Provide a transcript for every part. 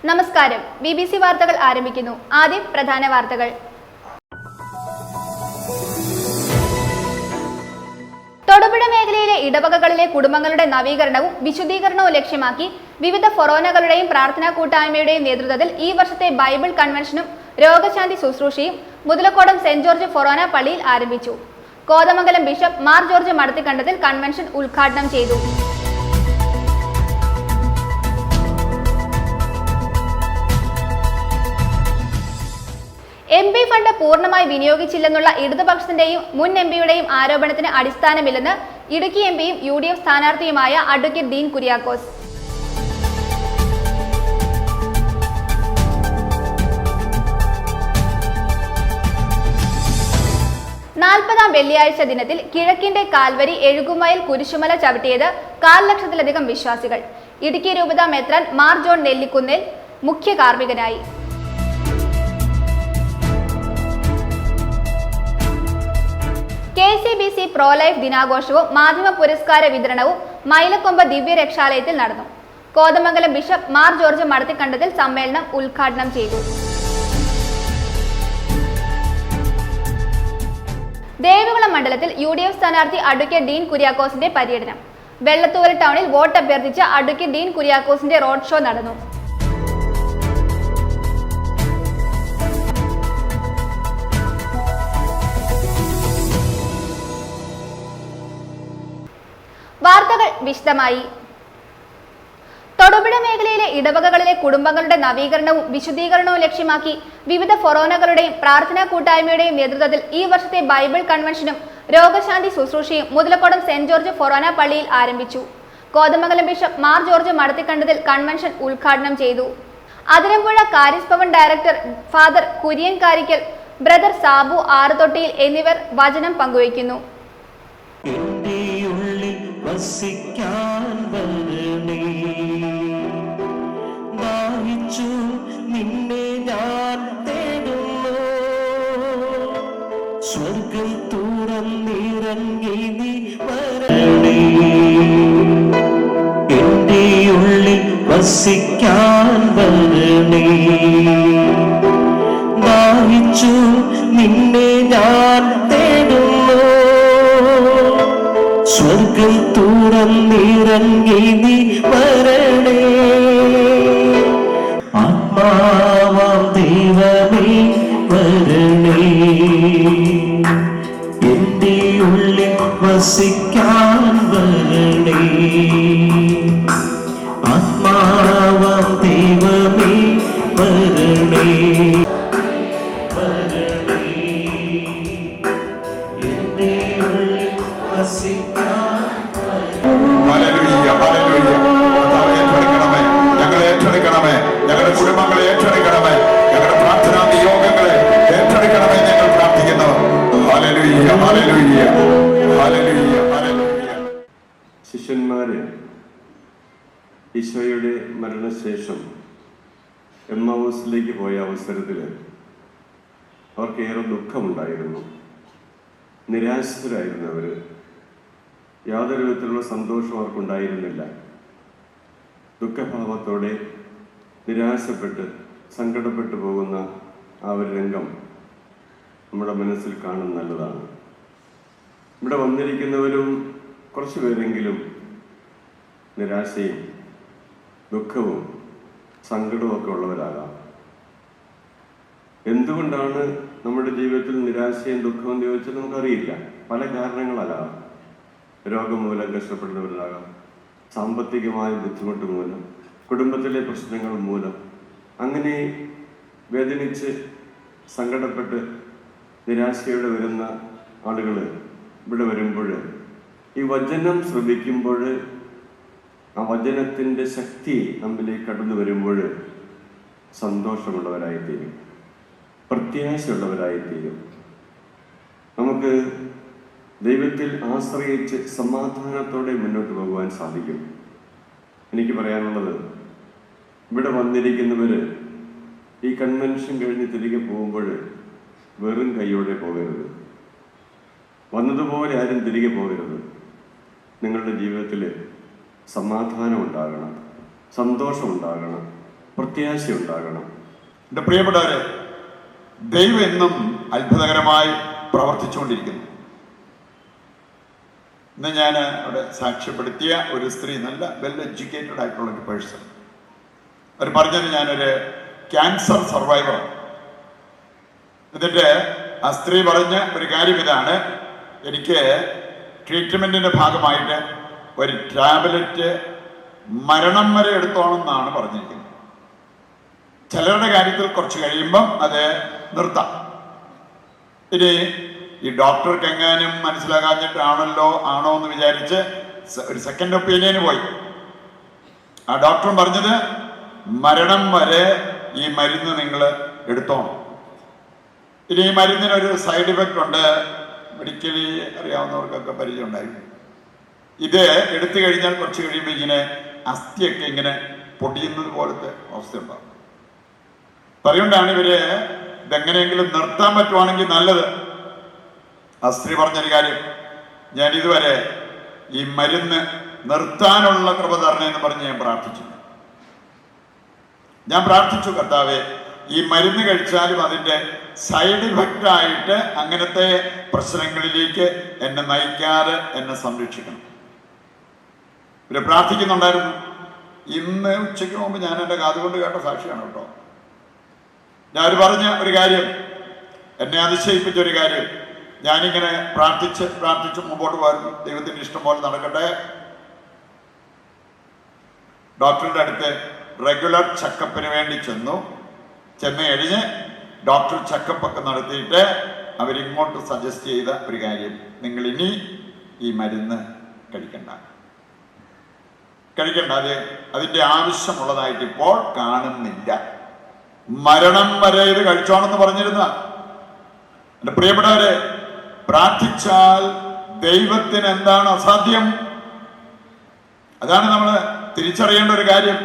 നമസ്കാരം. BBC വാർത്തകൾ ആരംഭിക്കുന്നു. ആദ്യം പ്രധാന വാർത്തകൾ. തൊടുപുഴ മേഖലയിലെ ഇടവകകളിലെ കുടുംബങ്ങളുടെ നവീകരണവും വിശുദ്ധീകരണവും ലക്ഷ്യമാക്കി വിവിധ ഫൊറോനകളുടെയും പ്രാർത്ഥനാ കൂട്ടായ്മയുടെയും നേതൃത്വത്തിൽ ഈ വർഷത്തെ ബൈബിൾ കൺവെൻഷനും രോഗശാന്തി ശുശ്രൂഷയും മുതലക്കോടം സെന്റ് ജോർജ് ഫൊറോന പള്ളിയിൽ ആരംഭിച്ചു. Kothamangalam bishop Mar George Madathikandathil convention ഉദ്ഘാടനം ചെയ്തു. MP ഫണ്ട് പൂർണ്ണമായി വിനിയോഗിച്ചില്ലെന്നുള്ള ഇടതുപക്ഷത്തിന്റെയും മുൻ MPയുടെയും ആരോപണത്തിന് അടിസ്ഥാനമില്ലെന്ന് Idukki MPയും UDF സ്ഥാനാർത്ഥിയുമായ advocate Dean Kuriakose. നാൽപ്പതാം വെള്ളിയാഴ്ച ദിനത്തിൽ കിഴക്കിന്റെ കാൽവരി എഴുകുമയിൽ കുരിശുമല ചവിട്ടിയത് 1/4 ലക്ഷത്തിലധികം വിശ്വാസികൾ. ഇടുക്കി രൂപത മെത്രാൻ മാർ ജോൺ നെല്ലിക്കുന്നേൽ മുഖ്യ കാർമ്മികനായി. KCBC പ്രോ ലൈഫ് ദിനാഘോഷവും മാധ്യമ പുരസ്കാര വിതരണവും മൈലക്കൊമ്പ് ദിവ്യരക്ഷാലയത്തിൽ നടന്നു. കോതമംഗലം ബിഷപ്പ് മാർ ജോർജ് മടത്തിക്കണ്ടത്തിൽ സമ്മേളനം ഉദ്ഘാടനം ചെയ്തു. ദേവികുളം മണ്ഡലത്തിൽ UDF സ്ഥാനാർത്ഥി അഡ്വക്കേറ്റ് ഡീൻ കുര്യാക്കോസിന്റെ പര്യടനം. വെള്ളത്തൂവൽ ടൗണിൽ വോട്ട് അഭ്യർത്ഥിച്ച അഡ്വക്കേറ്റ് ഡീൻ കുര്യാക്കോസിന്റെ റോഡ് ഷോ നടന്നു. വാർത്തകൾ വിശദമായി. തൊടുപുഴ മേഖലയിലെ ഇടവകകളിലെ കുടുംബങ്ങളുടെ നവീകരണവും വിശുദ്ധീകരണവും ലക്ഷ്യമാക്കി വിവിധ ഫൊറോനകളുടെയും പ്രാർത്ഥനാ കൂട്ടായ്മയുടെയും നേതൃത്വത്തിൽ ഈ വർഷത്തെ ബൈബിൾ കൺവെൻഷനും രോഗശാന്തി ശുശ്രൂഷയും മുതലക്കോടം സെന്റ് ജോർജ് ഫൊറോന പള്ളിയിൽ ആരംഭിച്ചു. Kothamangalam bishop Mar George Madathikandathil convention ഉദ്ഘാടനം ചെയ്തു. Athirampuzha Karis Bhavan director father Kurian Karikkal, brother Sabu Aruthottiyil എന്നിവർ വചനം പങ്കുവയ്ക്കുന്നു. വസിക്കാൻ വരണേ, ദാഹിച്ചു നിന്നെ ഞാൻ തേടുന്നു, സ്വർഗം തുറന്നിറങ്ങി നീ വരണേ, എന്റെ ഉള്ളിൽ വസിക്കാൻ വരണേ, ദാഹിച്ചു നിന്നെ ഞാൻ തേടുന്നു, സ്വർഗം തുറന്നിറങ്ങി നീ വരണേ, ആത്മാവാം ദൈവമേ വരണേ, എന്റെ ഉള്ളിൽ വസിക്കാൻ വരണേ, ആത്മാവാം ദൈവമേ വരണേ, എന്റെ ഉള്ളിൽ വസിക്കാൻ. ഞങ്ങളുടെ കുടുംബങ്ങളെ ഏറ്റെടുക്കണമേ, ഞങ്ങളുടെ പ്രാർത്ഥനാ നിയോഗങ്ങളെ ഏറ്റെടുക്കണമേ ഞങ്ങൾ പ്രാർത്ഥിക്കുന്നു. Hallelujah, hallelujah, hallelujah, hallelujah. ശിഷ്യന്മാര് ഈശോയുടെ മരണശേഷം എമ്മൗസിലേക്ക് പോയ അവസരത്തിൽ അവർക്കേറെ ദുഃഖമുണ്ടായിരുന്നു. നിരാശരായിരുന്നു അവർ. യാതൊരു വിധത്തിലുള്ള സന്തോഷം അവർക്കുണ്ടായിരുന്നില്ല. ദുഃഖഭാവത്തോടെ നിരാശപ്പെട്ട് സങ്കടപ്പെട്ടു പോകുന്ന ആ ഒരു രംഗം നമ്മുടെ മനസ്സിൽ കാണുന്ന നല്ലതാണ്. ഇവിടെ വന്നിരിക്കുന്നവരും കുറച്ചു പേരെങ്കിലും നിരാശയും ദുഃഖവും സങ്കടവും ഒക്കെ ഉള്ളവരാകാം. എന്തുകൊണ്ടാണ് നമ്മുടെ ജീവിതത്തിൽ നിരാശയും ദുഃഖവും എന്ന് ചോദിച്ചാൽ നമുക്കറിയില്ല. പല കാരണങ്ങളാകാം. രോഗം മൂലം കഷ്ടപ്പെടുന്നവരാകാം, സാമ്പത്തികമായ ബുദ്ധിമുട്ട് മൂലം, കുടുംബത്തിലെ പ്രശ്നങ്ങൾ മൂലം, അങ്ങനെ വേദനിച്ച് സങ്കടപ്പെട്ട് നിരാശയോടെ വരുന്ന ആളുകൾ ഇവിടെ വരുമ്പോൾ ഈ വചനം ശ്രദ്ധിക്കുമ്പോൾ ആ വചനത്തിൻ്റെ ശക്തി നമ്മിലേക്ക് കടന്നു വരുമ്പോൾ സന്തോഷമുള്ളവരായിത്തീരും, പ്രത്യാശയുള്ളവരായിത്തീരും. നമുക്ക് ദൈവത്തിൽ ആശ്രയിച്ച് സമാധാനത്തോടെ മുന്നോട്ട് പോകുവാൻ സാധിക്കും. എനിക്ക് പറയാനുള്ളത്, ഇവിടെ വന്നിരിക്കുന്നവർ ഈ കൺവെൻഷൻ കഴിഞ്ഞ് തിരികെ പോകുമ്പോൾ വെറും കൈയോടെ പോകരുത്. വന്നതുപോലെ ആരും തിരികെ പോകരുത്. നിങ്ങളുടെ ജീവിതത്തിൽ സമാധാനം ഉണ്ടാകണം, സന്തോഷം ഉണ്ടാകണം, പ്രത്യാശയുണ്ടാകണം. എൻ്റെ പ്രിയപ്പെട്ടവരെ, ദൈവം എന്നും അത്ഭുതകരമായി പ്രവർത്തിച്ചുകൊണ്ടിരിക്കുന്നു. ഇന്ന് ഞാൻ അവിടെ സാക്ഷ്യപ്പെടുത്തിയ ഒരു സ്ത്രീ, നല്ല വെൽ എഡ്യൂക്കേറ്റഡ് ആയിട്ടുള്ള ഒരു പേഴ്സൺ, അവർ പറഞ്ഞത് ഞാനൊരു ക്യാൻസർ സർവൈവറാണ്. എന്നിട്ട് ആ സ്ത്രീ പറഞ്ഞ ഒരു കാര്യം ഇതാണ്: എനിക്ക് ട്രീറ്റ്മെൻറ്റിൻ്റെ ഭാഗമായിട്ട് ഒരു ടാബ്ലറ്റ് മരണം വരെ എടുത്തോണം എന്നാണ് പറഞ്ഞിരിക്കുന്നത്. ചിലരുടെ കാര്യത്തിൽ കുറച്ച് കഴിയുമ്പം അത് നിർത്താം. ഇനി ഈ ഡോക്ടർക്ക് എങ്ങാനും മനസ്സിലാകാഞ്ഞിട്ടാണോ എന്ന് വിചാരിച്ച് ഒരു സെക്കൻഡ് ഒപ്പീനിയന് പോയി. ആ ഡോക്ടറും പറഞ്ഞത് മരണം വരെ ഈ മരുന്ന് നിങ്ങൾ എടുത്തോണം. ഇനി ഈ മരുന്നിനൊരു സൈഡ് ഇഫക്റ്റ് ഉണ്ട്, മെഡിക്കലി അറിയാവുന്നവർക്കൊക്കെ പരിചയം ഉണ്ടായിരുന്നു. ഇത് എടുത്തു കഴിഞ്ഞാൽ കുറച്ച് കഴിയുമ്പോൾ ഇങ്ങനെ അസ്ഥിയൊക്കെ ഇങ്ങനെ പൊടിയുന്നത് പോലത്തെ അവസ്ഥയുണ്ടാകും. അതുകൊണ്ടാണ് ഇവര് ഇതെങ്ങനെയെങ്കിലും നിർത്താൻ പറ്റുവാണെങ്കിൽ നല്ലത്. ആ സ്ത്രീ പറഞ്ഞൊരു കാര്യം: ഞാൻ ഇതുവരെ ഈ മരുന്ന് നിർത്താനുള്ള കൃപ തരണേന്ന് പറഞ്ഞ് ഞാൻ പ്രാർത്ഥിച്ചു, കർത്താവേ, ഈ മരുന്ന് കഴിച്ചാലും അതിൻ്റെ സൈഡ് ഇഫക്റ്റ് ആയിട്ട് അങ്ങനത്തെ പ്രശ്നങ്ങളിലേക്ക് എന്നെ നയിക്കാതെ എന്നെ സംരക്ഷിക്കണം. ഇവര് പ്രാർത്ഥിക്കുന്നുണ്ടായിരുന്നു. ഇന്ന് ഉച്ചയ്ക്ക് മുമ്പ് ഞാൻ എൻ്റെ കാതുകൊണ്ട് കേട്ട സാക്ഷിയാണ് കേട്ടോ. ഞാൻ പറഞ്ഞ ഒരു കാര്യം, എന്നെ അതിശയിപ്പിച്ച ഒരു കാര്യം, ഞാനിങ്ങനെ പ്രാർത്ഥിച്ച് മുമ്പോട്ട് പോയിരുന്നു. ദൈവത്തിൻ്റെ ഇഷ്ടം പോലെ നടക്കട്ടെ. ഡോക്ടറുടെ അടുത്ത് റെഗുലർ ചെക്കപ്പിന് വേണ്ടി ചെന്ന് കഴിഞ്ഞ് ഡോക്ടർ ചെക്കപ്പൊക്കെ നടത്തിയിട്ട് അവരിങ്ങോട്ട് സജസ്റ്റ് ചെയ്ത ഒരു കാര്യം: നിങ്ങൾ ഇനി ഈ മരുന്ന് കഴിക്കണ്ട, അതിൻ്റെ ആവശ്യമുള്ളതായിട്ട് ഇപ്പോൾ കാണുന്നില്ല. മരണം വരെ ഇത് കഴിച്ചോണെന്ന് പറഞ്ഞിരുന്ന എൻ്റെ പ്രിയപ്പെട്ടവരെ, പ്രാർത്ഥിച്ചാൽ ദൈവത്തിന് എന്താണ് അസാധ്യം? അതാണ് നമ്മൾ തിരിച്ചറിയേണ്ട ഒരു കാര്യം.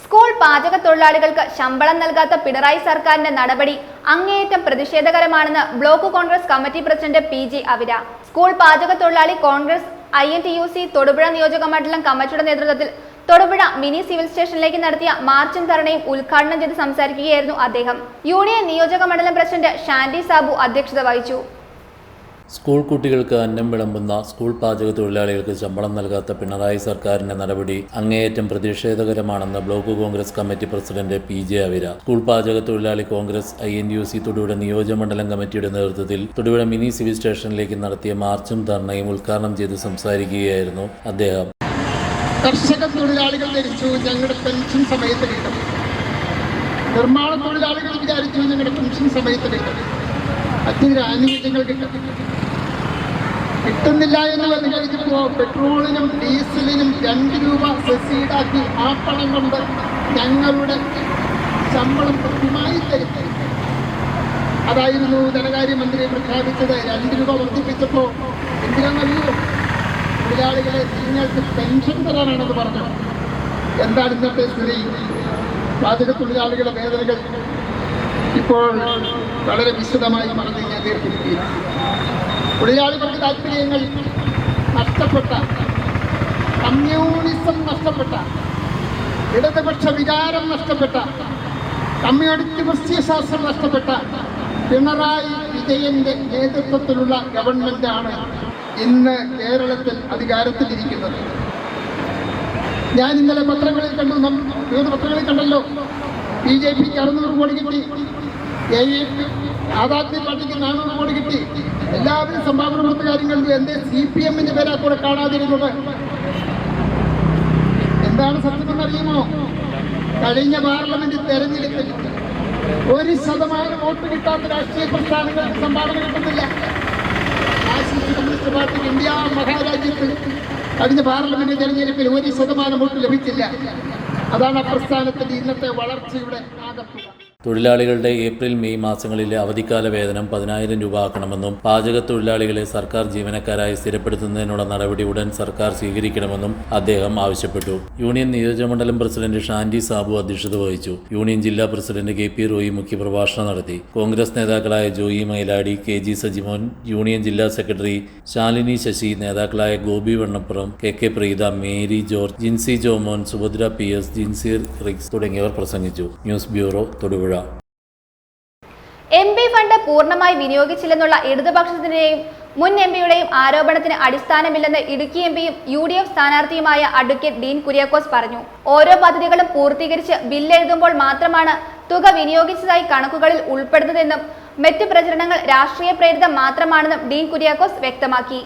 സ്കൂൾ പാചക തൊഴിലാളികൾക്ക് ശമ്പളം നൽകാത്ത പിണറായി സർക്കാരിന്റെ നടപടി അങ്ങേയറ്റം പ്രതിഷേധകരമാണെന്ന് block Congress committee president PG Avira. School പാചക തൊഴിലാളി കോൺഗ്രസ് INTUC തൊടുപുഴ നിയോജക മണ്ഡലം കമ്മിറ്റിയുടെ നേതൃത്വത്തിൽ തൊടുപുഴ മിനി സിവിൽ സ്റ്റേഷനിലേക്ക് നടത്തിയ മാർച്ചും ധർണയും ഉദ്ഘാടനം ചെയ്ത് സംസാരിക്കുകയായിരുന്നു അദ്ദേഹം. യൂണിയൻ നിയോജക മണ്ഡലം പ്രസിഡന്റ് ഷാൻഡി സാബു അധ്യക്ഷത വഹിച്ചു. സ്കൂൾ കുട്ടികൾക്ക് അന്നം വിളമ്പുന്ന സ്കൂൾ പാചക തൊഴിലാളികൾക്ക് ശമ്പളം നൽകാത്ത പിണറായി സർക്കാരിന്റെ നടപടി അങ്ങേയറ്റം പ്രതിഷേധകരമാണെന്ന് block Congress committee president PG Avira. School പാചക തൊഴിലാളി കോൺഗ്രസ് INTUC തൊടുപുഴ നിയോജകമണ്ഡലം കമ്മിറ്റിയുടെ നേതൃത്വത്തിൽ തൊടുപുഴ മിനി സിവിൽ സ്റ്റേഷനിലേക്ക് നടത്തിയ മാർച്ചും ധർണയും ഉദ്ഘാടനം ചെയ്ത് സംസാരിക്കുകയായിരുന്നു അദ്ദേഹം. കർഷക തൊഴിലാളികൾ ധരിച്ചു ഞങ്ങളുടെ പെൻഷൻ സമയത്ത് കിട്ടും. നിർമ്മാണ തൊഴിലാളികൾ വിചാരിച്ചു ഞങ്ങളുടെ പെൻഷൻ സമയത്ത് കിട്ടും, മറ്റു ആനുകൂല്യങ്ങൾ കിട്ടുന്നില്ല എന്ന് പറഞ്ഞു കഴിഞ്ഞപ്പോൾ പെട്രോളിനും ഡീസലിനും 2 രൂപ സെസ്സീഡാക്കി ആ പണം കൊണ്ട് ഞങ്ങളുടെ ശമ്പളം കൃത്യമായി തരും. അതായിരുന്നു ധനകാര്യമന്ത്രി പ്രഖ്യാപിച്ചത്. 2 രൂപ വർദ്ധിപ്പിച്ചപ്പോൾ എന്തിനാണെന്നറിയോ? തൊഴിലാളികളെ നിങ്ങൾക്ക് പെൻഷൻ തരാനാണെന്ന് പറഞ്ഞു. എന്താണ് ഇന്നത്തെ സ്ഥിതി? പാചക തൊഴിലാളികളുടെ വേദനകൾ ഇപ്പോൾ വളരെ വിശദമായി പറഞ്ഞ് ഞാൻ ദീർഘിപ്പിക്കുകയാണ്. തൊഴിലാളികളുടെ താല്പര്യങ്ങൾ നഷ്ടപ്പെട്ട, കമ്മ്യൂണിസം നഷ്ടപ്പെട്ട, ഇടതുപക്ഷ വികാരം നഷ്ടപ്പെട്ട, കമ്മ്യൂണിസ്റ്റ് പ്രത്യയശാസ്ത്രം നഷ്ടപ്പെട്ട പിണറായി വിജയന്റെ നേതൃത്വത്തിലുള്ള ഗവൺമെന്റാണ് ഇന്ന് കേരളത്തിൽ അധികാരത്തിലിരിക്കുന്നത്. ഞാൻ ഇന്നലെ പത്രങ്ങളിൽ കണ്ടു, പത്രങ്ങളിൽ കണ്ടല്ലോ, BJPക്ക് 600 കോടി കിട്ടി, ആം ആദ്മി പാർട്ടിക്ക് 400 കോടി കിട്ടി. എല്ലാവരും സംഭാവന കൊടുത്ത കാര്യങ്ങൾ എന്തേ CPMന്റെ പേരാ കൂടെ കാണാതിരുന്നത്? എന്താണ് സത്യമെന്നറിയുമോ? കഴിഞ്ഞ പാർലമെന്റ് തെരഞ്ഞെടുപ്പിൽ 1% വോട്ട് കിട്ടാത്ത രാഷ്ട്രീയ പ്രസ്ഥാനങ്ങൾക്ക് സംഭാവന കിട്ടുന്നില്ല. മാർക്സിസ്റ്റ് കമ്മ്യൂണിസ്റ്റ് പാർട്ടിക്ക് ഇന്ത്യ മഹാരാജ്യത്ത് കഴിഞ്ഞ പാർലമെന്റ് തെരഞ്ഞെടുപ്പിൽ 1% വോട്ട് ലഭിച്ചില്ല. അതാണ് ആ പ്രസ്ഥാനത്തിന്റെ ഇന്നത്തെ വളർച്ചയുടെ ആകത്തുക. തൊഴിലാളികളുടെ ഏപ്രിൽ മെയ് മാസങ്ങളിലെ അവധിക്കാല വേതനം 10,000 രൂപ ആക്കണമെന്നും പാചക തൊഴിലാളികളെ സർക്കാർ ജീവനക്കാരായി സ്ഥിരപ്പെടുത്തുന്നതിനുള്ള നടപടി ഉടൻ സർക്കാർ സ്വീകരിക്കണമെന്നും അദ്ദേഹം ആവശ്യപ്പെട്ടു. യൂണിയൻ നിയോജകമണ്ഡലം പ്രസിഡന്റ് ഷാൻഡി സാബു അധ്യക്ഷത വഹിച്ചു. യൂണിയൻ ജില്ലാ പ്രസിഡന്റ് KP റോയി മുഖ്യപ്രഭാഷണം നടത്തി. കോൺഗ്രസ് നേതാക്കളായ ജോയി മൈലാടി, KG സജിമോൻ, യൂണിയൻ ജില്ലാ സെക്രട്ടറി ശാലിനി ശശി, നേതാക്കളായ Gopi Vannappuram, KK Preetha, Mary George, Jincy Jomon, Subhadra PS, ജിൻസീർ റിക്സ് തുടങ്ങിയവർ പ്രസംഗിച്ചു. News bureau, Thodupuzha. MP fund പൂർണ്ണമായി വിനിയോഗിച്ചില്ലെന്നുള്ള ഇടതുപക്ഷത്തിന്റെയും മുൻ MPയുടെയും ആരോപണത്തിന് അടിസ്ഥാനമില്ലെന്ന് Idukki MPയും UDF സ്ഥാനാർത്ഥിയുമായ advocate Dean Kuriakose പറഞ്ഞു. ഓരോ പദ്ധതികളും പൂർത്തീകരിച്ച് ബില്ലെഴുതുമ്പോൾ മാത്രമാണ് തുക വിനിയോഗിച്ചതായി കണക്കുകളിൽ ഉൾപ്പെടുന്നതെന്നും മറ്റ് പ്രചരണങ്ങൾ രാഷ്ട്രീയ പ്രേരിതം മാത്രമാണെന്നും ഡീൻ കുര്യാക്കോസ് വ്യക്തമാക്കി.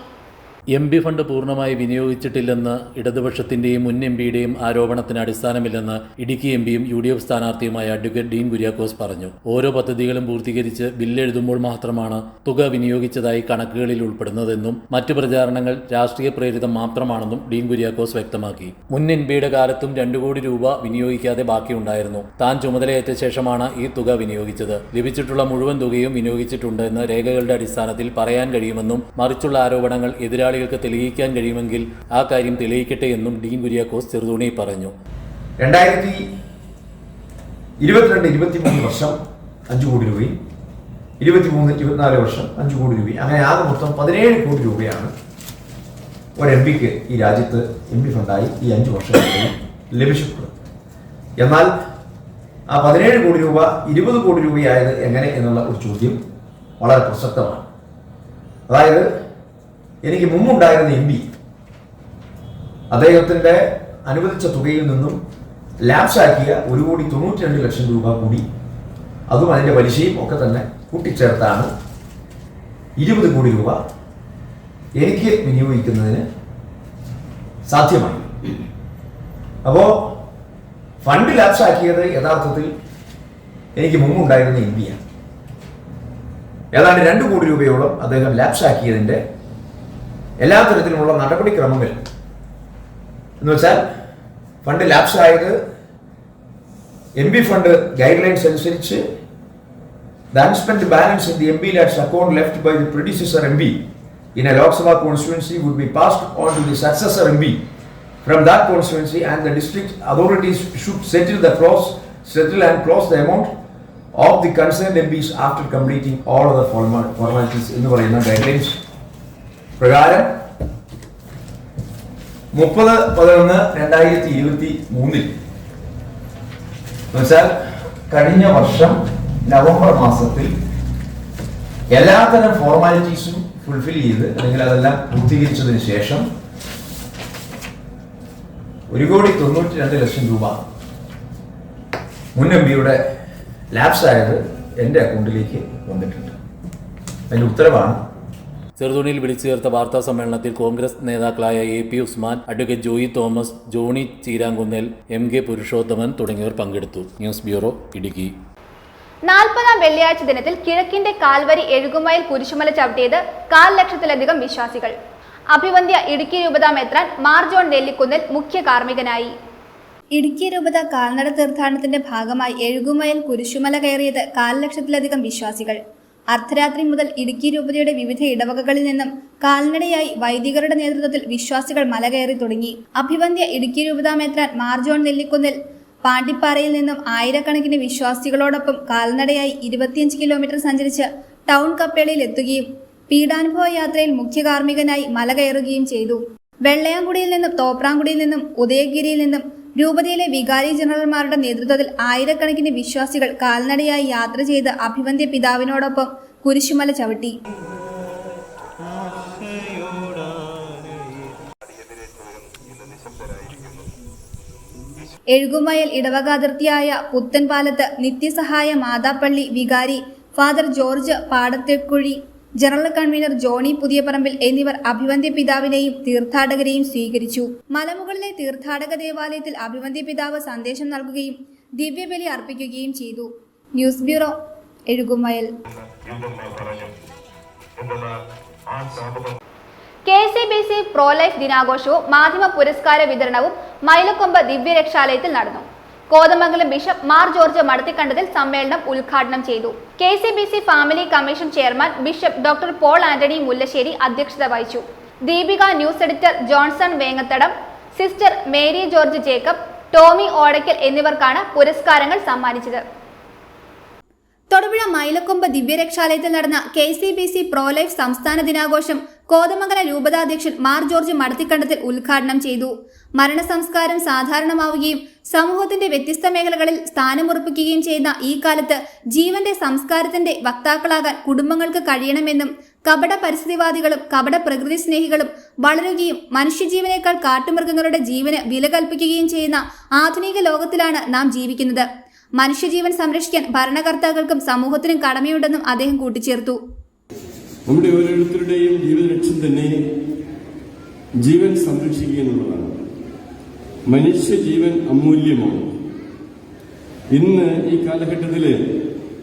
MP ഫണ്ട് പൂർണ്ണമായി വിനിയോഗിച്ചിട്ടില്ലെന്ന് ഇടതുപക്ഷത്തിന്റെയും മുൻ MPയുടെയും ആരോപണത്തിന് അടിസ്ഥാനമില്ലെന്ന് Idukki MPയും UDF സ്ഥാനാർത്ഥിയുമായ advocate Dean Kuriakose പറഞ്ഞു. ഓരോ പദ്ധതികളും പൂർത്തീകരിച്ച് ബില്ലെഴുതുമ്പോൾ മാത്രമാണ് തുക വിനിയോഗിച്ചതായി കണക്കുകളിൽ ഉൾപ്പെടുന്നതെന്നും മറ്റു പ്രചാരണങ്ങൾ രാഷ്ട്രീയ പ്രേരിതം മാത്രമാണെന്നും ഡീൻ കുര്യാക്കോസ് വ്യക്തമാക്കി. മുൻ MPയുടെ കാലത്തും 2 കോടി രൂപ വിനിയോഗിക്കാതെ ബാക്കിയുണ്ടായിരുന്നു. താൻ ചുമതലയേറ്റ ശേഷമാണ് ഈ തുക വിനിയോഗിച്ചത്. ലഭിച്ചിട്ടുള്ള മുഴുവൻ തുകയും വിനിയോഗിച്ചിട്ടുണ്ട് എന്ന് രേഖകളുടെ അടിസ്ഥാനത്തിൽ പറയാൻ കഴിയുമെന്നും മറിച്ചുള്ള ആരോപണങ്ങൾ എതിരാളികൾക്ക് തെളിയിക്കാൻ കഴിയുമെങ്കിൽ ആ കാര്യം തെളിയിക്കട്ടെ എന്നും ഡീൻ കുര്യാക്കോസ് ചെറുതോണിയിൽ പറഞ്ഞു. 2022-23 വർഷം 5 കോടി രൂപയും 23-24 വർഷം 5 കോടി രൂപയും അങ്ങനെ ആകെ മൊത്തം 17 കോടി രൂപയാണ് ഒരു MPക്ക് ഈ രാജ്യത്ത് MP ഫണ്ടായി ഈ 5 വർഷങ്ങളിൽ ലഭിച്ചിട്ടുള്ളത്. എന്നാൽ ആ 17 കോടി രൂപ 20 കോടി രൂപയായത് എങ്ങനെ എന്നുള്ള ഒരു ചോദ്യം വളരെ പ്രസക്തമാണ്. അതായത് എനിക്ക് മുമ്പുണ്ടായിരുന്ന MP അദ്ദേഹത്തിൻ്റെ അനുവദിച്ച തുകയിൽ നിന്നും ലാപ്സാക്കിയ 1,92,00,000 രൂപ കൂടി അതും അതിൻ്റെ പലിശയും ഒക്കെ തന്നെ കൂട്ടിച്ചേർത്താണ് 20 കോടി രൂപ എനിക്ക് വിനിയോഗിക്കുന്നതിന് സാധ്യമായി. അപ്പോൾ ഫണ്ട് ലാപ്സാക്കിയത് യഥാർത്ഥത്തിൽ എനിക്ക് മുമ്പുണ്ടായിരുന്ന MPയാണ്. ഏതാണ്ട് 2 കോടി രൂപയോളം അദ്ദേഹം ലാപ്സാക്കിയതിൻ്റെ എല്ലാ തരത്തിലുമുള്ള നടപടിക്രമങ്ങൾ എന്ന് വെച്ചാൽ ഫണ്ട് ലാപ്സായത് MP ഫണ്ട് ഗൈഡ് ലൈൻസ് അനുസരിച്ച് the unspent balance in the MP LATS account left by the predecessor MP in a Lok Sabha constituency would be passed on to the successor MP from that constituency, and the district authorities should settle and close the amount of the concerned MPs after completing all other formalities എന്ന് പറയുന്ന guidelines പ്രകാരം 30/11/2023 എന്നുവെച്ചാൽ കഴിഞ്ഞ വർഷം November മാസത്തിൽ എല്ലാത്തരം ഫോർമാലിറ്റീസും fulfil ചെയ്ത് അല്ലെങ്കിൽ അതെല്ലാം പൂർത്തീകരിച്ചതിന് ശേഷം 1,92,00,000 രൂപ മുൻ MPയുടെ ലാപ്സായത് എൻ്റെ അക്കൗണ്ടിലേക്ക് വന്നിട്ടുണ്ട്. അതിൻ്റെ ഉത്തരവാണ്. ചെറുതോണിയിൽ വിളിച്ചു ചേർത്ത വാർത്താ സമ്മേളനത്തിൽ കോൺഗ്രസ് നേതാക്കളായ AP Usman, advocate Joy Thomas, Johny Cheerankunnel, MK Purushothaman തുടങ്ങിയവർ പങ്കെടുത്തു. News bureau, Idukki. 40ാം വെള്ളിയാഴ്ച ദിനത്തിൽ കിഴക്കിന്റെ കാൽവരി എഴുകുമയിൽ കുരിശുമല ചവിട്ടിയത് 1,00,000-ലധികം വിശ്വാസികൾ. അഭിവന്ദ്യ ഇടുക്കി രൂപത മെത്രാൻ മാർ ജോൺ നെല്ലിക്കുന്നിൽ മുഖ്യ കാർമ്മികനായി. ഇടുക്കി രൂപത കാൽനട തീർത്ഥാടനത്തിന്റെ ഭാഗമായി എഴുകുമയിൽ കുരിശുമല കയറിയത് 1,00,000-ലധികം വിശ്വാസികൾ. അർദ്ധരാത്രി മുതൽ ഇടുക്കി രൂപതയുടെ വിവിധ ഇടവകകളിൽ നിന്നും കാൽനടയായി വൈദികരുടെ നേതൃത്വത്തിൽ വിശ്വാസികൾ മല കയറി തുടങ്ങി. അഭിവന്ദ്യ ഇടുക്കി രൂപത മെത്രാൻ മാർ ജോൺ നെല്ലിക്കുന്നിൽ പാണ്ടിപ്പാറയിൽ നിന്നും ആയിരക്കണക്കിന് വിശ്വാസികളോടൊപ്പം കാൽനടയായി 25 കിലോമീറ്റർ സഞ്ചരിച്ച് ടൗൺ കപ്പേളയിൽ എത്തുകയും പീഡാനുഭവ യാത്രയിൽ മുഖ്യ കാർമ്മികനായി മല കയറുകയും ചെയ്തു. വെള്ളയാംകുടിയിൽ നിന്നും തോപ്രാംകുടിയിൽ നിന്നും ഉദയഗിരിയിൽ നിന്നും രൂപതയിലെ വികാരി ജനറൽമാരുടെ നേതൃത്വത്തിൽ ആയിരക്കണക്കിന് വിശ്വാസികൾ കാൽനടയായി യാത്ര ചെയ്ത് അഭിവന്ദ്യ പിതാവിനോടൊപ്പം കുരിശുമല ചവിട്ടി. എഴുകുമയൽ ഇടവക അതിർത്തിയായ പുത്തൻപാലത്ത് നിത്യസഹായ മാതാപ്പള്ളി വികാരി father George Padathekuzhi, general convener Johny Puthiyaparambil എന്നിവർ അഭിവന്ദ്യ പിതാവിനെയും തീർത്ഥാടകരെയും സ്വീകരിച്ചു. മലമുകളിലെ തീർത്ഥാടക ദേവാലയത്തിൽ അഭിവന്ദ്യ പിതാവ് സന്ദേശം നൽകുകയും ദിവ്യബലി അർപ്പിക്കുകയും ചെയ്തു. News bureau, Ezhukumayal. KCBC pro life ദിനാഘോഷവും മാധ്യമ പുരസ്കാര വിതരണവും മൈലക്കൊമ്പ് ദിവ്യരക്ഷാലയത്തിൽ നടന്നു. കോതമംഗലം ബിഷപ്പ് മാർ ജോർജ് മടത്തിക്കണ്ടത്തിൽ സമ്മേളനം ഉദ്ഘാടനം ചെയ്തു. KCBC family commission chairman bishop doctor Paul Antony Mullassery അധ്യക്ഷത വഹിച്ചു. Deepika news editor Johnson Vengathadam, sister Mary George Jacob, Tomy Odakkal എന്നിവർക്കാണ് പുരസ്കാരങ്ങൾ സമ്മാനിച്ചത്. തൊടുപുഴ മൈലക്കൊമ്പ് ദിവ്യരക്ഷാലയത്തിൽ നടന്ന KCBC പ്രോലൈഫ് സംസ്ഥാന ദിനാഘോഷം കോതമംഗലം രൂപതാധ്യക്ഷൻ മാർ ജോർജ് മടത്തിക്കണ്ടത്തിൽ ഉദ്ഘാടനം ചെയ്തു. മരണസംസ്കാരം സാധാരണമാവുകയും സമൂഹത്തിന്റെ വ്യത്യസ്ത മേഖലകളിൽ സ്ഥാനമുറപ്പിക്കുകയും ചെയ്യുന്ന ഈ കാലത്ത് ജീവന്റെ സംസ്കാരത്തിന്റെ വക്താക്കളാകാൻ കുടുംബങ്ങൾക്ക് കഴിയണമെന്നും കപട പരിസ്ഥിതിവാദികളും കപട പ്രകൃതി സ്നേഹികളും വളരുകയും മനുഷ്യജീവനേക്കാൾ കാട്ടുമൃഗങ്ങളുടെ ജീവന് വില കൽപ്പിക്കുകയും ചെയ്യുന്ന ആധുനിക ലോകത്തിലാണ് നാം ജീവിക്കുന്നത്. മനുഷ്യജീവൻ സംരക്ഷിക്കാൻ ഭരണകർത്താക്കൾക്കും സമൂഹത്തിനും കടമയുണ്ടെന്നും അദ്ദേഹം കൂട്ടിച്ചേർത്തു. നമ്മുടെ ഓരോരുത്തരുടെയും ജീവിത ലക്ഷ്യം തന്നെ ജീവൻ സംരക്ഷിക്കുക എന്നുള്ളതാണ്. മനുഷ്യജീവൻ അമൂല്യമാണ്. ഇന്ന് ഈ കാലഘട്ടത്തിൽ